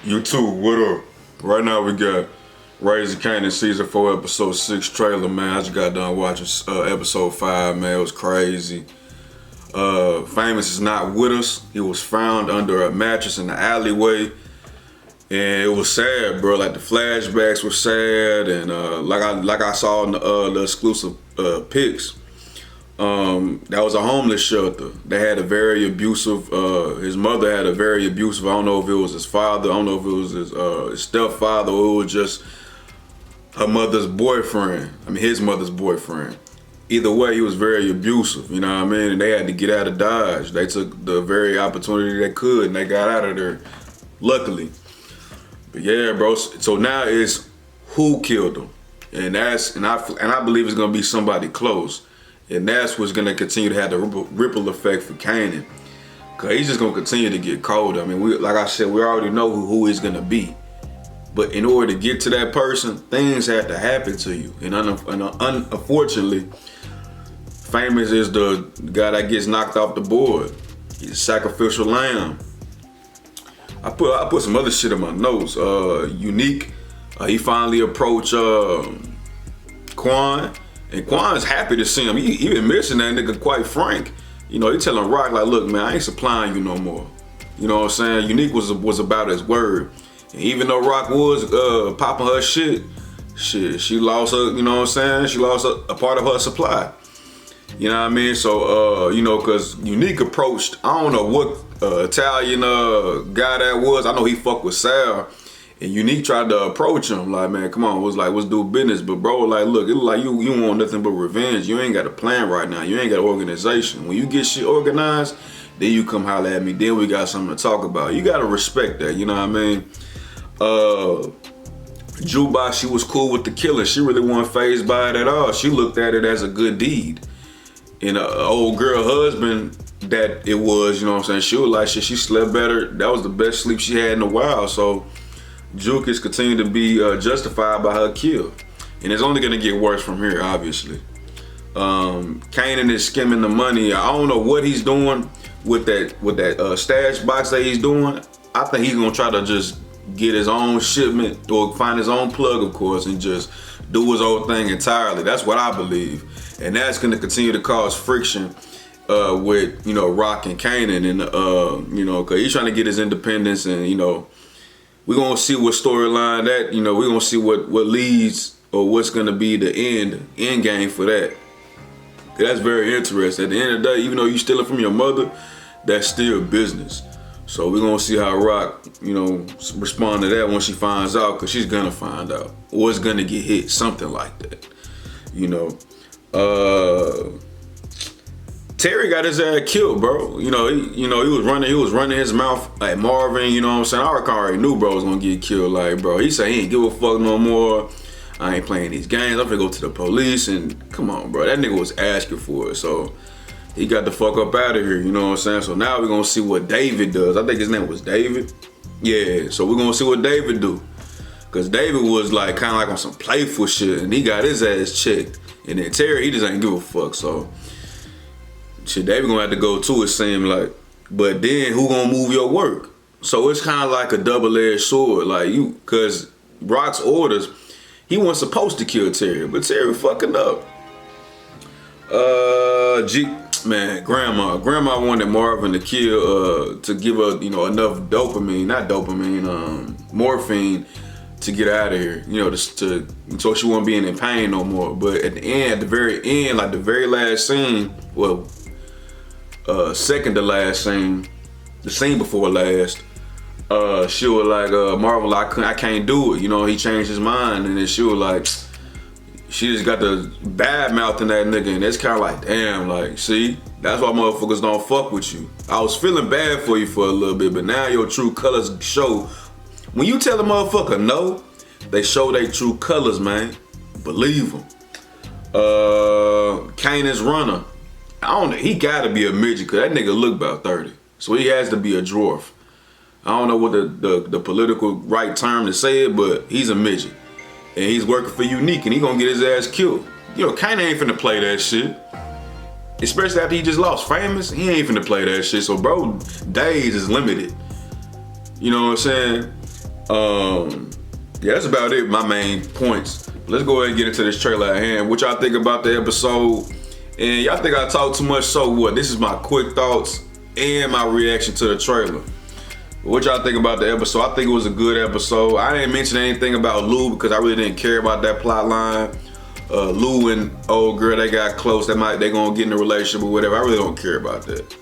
You too, what up? Right now we got Raising Kanan Season 4 Episode 6 trailer, man. I just got done watching Episode 5, man. It was crazy. Famous is not with us. He was found under a mattress in the alleyway. And it was sad, bro. Like the flashbacks were sad, and like I saw in the exclusive pics, that was a homeless shelter. They had a very abusive. His mother had a very abusive. I don't know if it was his father. I don't know if it was his stepfather, or it was just her mother's boyfriend. I mean, his mother's boyfriend. Either way, he was very abusive. You know what I mean? And they had to get out of Dodge. They took the very opportunity they could, and they got out of there. Luckily. But yeah, bro. So now it's who killed him, and I believe it's gonna be somebody close, and that's what's gonna continue to have the ripple effect for Kanan, cause he's just gonna continue to get colder. I mean, like I said, we already know who he's gonna be, but in order to get to that person, things have to happen to you, and unfortunately, Famous is the guy that gets knocked off the board. He's a sacrificial lamb. I put some other shit in my notes. Unique, he finally approached Quan, and Quan's happy to see him. He been missing that nigga, quite frank. You know, he telling Rock like, look, man, I ain't supplying you no more. You know what I'm saying? Unique was about his word. And even though Rock was popping her shit, she lost her, you know what I'm saying? She lost a part of her supply. You know what I mean? So, you know, cause Unique approached, I don't know what Italian guy that was. I know he fucked with Sal, and Unique tried to approach him like, man, come on, let's do business. But bro, like, look, it look like you want nothing but revenge. You ain't got a plan right now. You ain't got an organization. When you get shit organized, then you come holler at me. Then we got something to talk about. You gotta respect that. You know what I mean? Jukebox, she was cool with the killing. She really wasn't fazed by it at all. She looked at it as a good deed. And an old girl husband that it was, you know what I'm saying, she was like, shit, she slept better. That was the best sleep she had in a while. So Juke is continuing to be justified by her kill. And it's only gonna get worse from here, obviously. Kanan is skimming the money. I don't know what he's doing with that stash box that he's doing. I think he's gonna try to just get his own shipment, or find his own plug, of course, and just do his own thing entirely. That's what I believe. And that's gonna continue to cause friction with, you know, Rock and Kanan, and you know, cause he's trying to get his independence, and you know, we're gonna see what storyline that, you know, we're gonna see what leads, or what's gonna be the end game for that. That's very interesting. At the end of the day, even though you steal it from your mother, that's still business. So we're gonna see how Rock, you know, respond to that once she finds out, cause she's gonna find out, or it's gonna get hit, something like that, you know. Terry got his ass killed, bro. You know, he was running his mouth at Marvin. You know what I'm saying? I already knew bro was gonna get killed. Like, bro, he said he ain't give a fuck no more. I ain't playing these games. I'm finna go to the police. And come on, bro, that nigga was asking for it. So he got the fuck up out of here. You know what I'm saying? So now we're gonna see what David does. I think his name was David. Yeah. So we're gonna see what David do. Cause David was like kind of like on some playful shit, and he got his ass checked. And then Terry, he just ain't give a fuck. So shit, David gonna have to go too, it seems like. But then who gonna move your work? So it's kind of like a double-edged sword. Like cause Rock's orders, he wasn't supposed to kill Terry, but Terry fucking up. Grandma wanted Marvin to kill, to give her, you know, enough morphine to get out of here, you know, so she won't be in pain no more. But at the very end, like the very last scene, well, second to last scene, the scene before last, she was like, Marvel, I can't do it. You know, he changed his mind, and then she was like, she just got the bad mouthing that nigga, and it's kind of like, damn, like, see, that's why motherfuckers don't fuck with you. I was feeling bad for you for a little bit, but now your true colors show. When you tell a motherfucker no, they show their true colors, man. Believe them. Kanan's runner. I don't know, he gotta be a midget, cause that nigga look about 30. So he has to be a dwarf. I don't know what the political right term to say it, but he's a midget. And he's working for Unique, and he gonna get his ass killed. You know, Kanan ain't finna play that shit. Especially after he just lost Famous, he ain't finna play that shit. So bro, days is limited. You know what I'm saying? Yeah, that's about it, my main points. Let's go ahead and get into this trailer at hand. What y'all think about the episode? And y'all think I talk too much, so what? This is my quick thoughts and my reaction to the trailer. What y'all think about the episode? I think it was a good episode. I didn't mention anything about Lou because I really didn't care about that plot line. Lou and old girl, they got close. They gonna get in a relationship or whatever. I really don't care about that.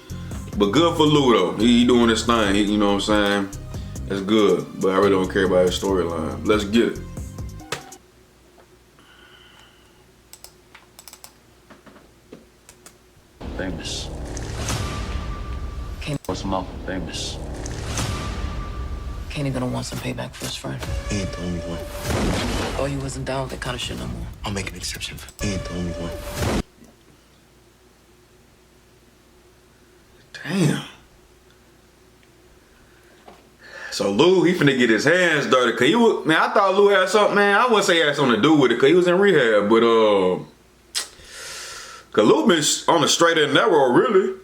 But good for Lou though. He doing his thing. You know what I'm saying? That's good. But I really don't care about his storyline. Let's get it. Famous. What's him up? Famous. Kanan gonna want some payback for his friend. He ain't the only one. Oh, you wasn't down with that kind of shit no more. I'll make an exception for he ain't the only one. Damn. So Lou, he finna get his hands dirty. Cause he was, man, I thought Lou had something, man. I wouldn't say he had something to do with it, cause he was in rehab, but cause Lou been on the straight and narrow, really.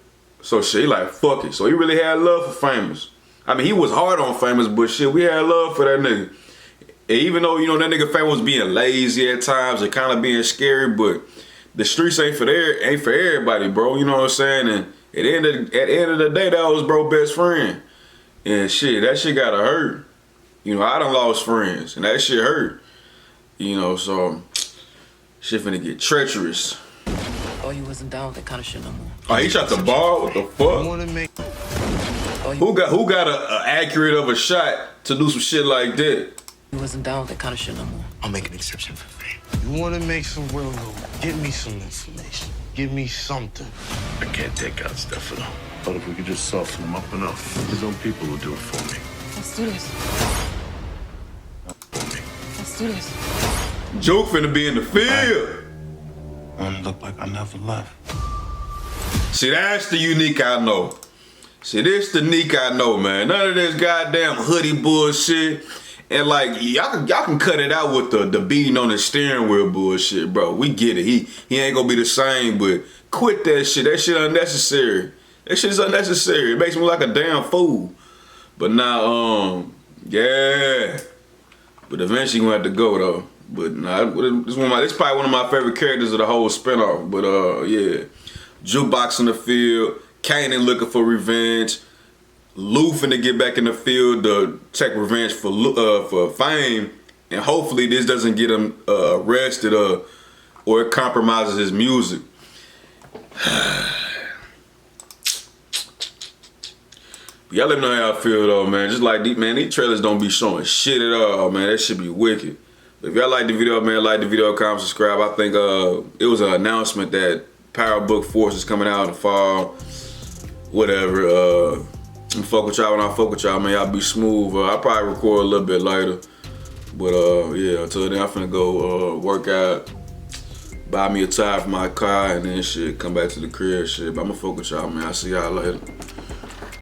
So shit, he like, fuck it. So he really had love for Famous. I mean, he was hard on Famous, but shit, we had love for that nigga. And even though, you know, that nigga Famous was being lazy at times and kind of being scary, but the streets ain't for everybody, bro. You know what I'm saying? And at the end of the day, that was bro best friend. And shit, that shit gotta hurt. You know, I done lost friends, and that shit hurt. You know, so shit finna get treacherous. Oh, you wasn't down with that kind of shit no more. Oh, he shot the ball? What the fuck? Who got a accurate of a shot to do some shit like that? You wasn't down with that kind of shit no more. I'll make an exception for fame. You want to make some real news? Give me some information. Give me something. I can't take out Stefano. But if we could just soften him up enough, his own people will do it for me. Let's do this. For me. Let's do this. Joke finna be in the field. I want to look like I never left. See, that's the unique I know. See, this the Nick I know, man. None of this goddamn hoodie bullshit. And like, y'all can cut it out with the beating on the steering wheel bullshit, bro. We get it. He ain't gonna be the same, but quit that shit. That shit unnecessary. That shit's unnecessary. It makes me look like a damn fool. But now, yeah. But eventually gonna have to go though. But nah, this probably one of my favorite characters of the whole spinoff. But yeah. Jukebox in the field. Kanan looking for revenge. Lou finna get back in the field to take revenge for Fame, and hopefully this doesn't get him arrested or it compromises his music. Y'all let me know how y'all feel though, man. Just like these trailers don't be showing shit at all, man. That should be wicked. But if y'all like the video, man, like the video, comment, subscribe. I think it was an announcement that Power Book Force is coming out in the fall. Whatever. I'm fuck with y'all when I fuck with y'all, man. Y'all be smooth. I'll probably record a little bit later. But yeah, until then, I'm finna go work out, buy me a tire for my car, and then shit, come back to the crib, shit. But I'ma fuck with y'all, man. I'll see y'all later.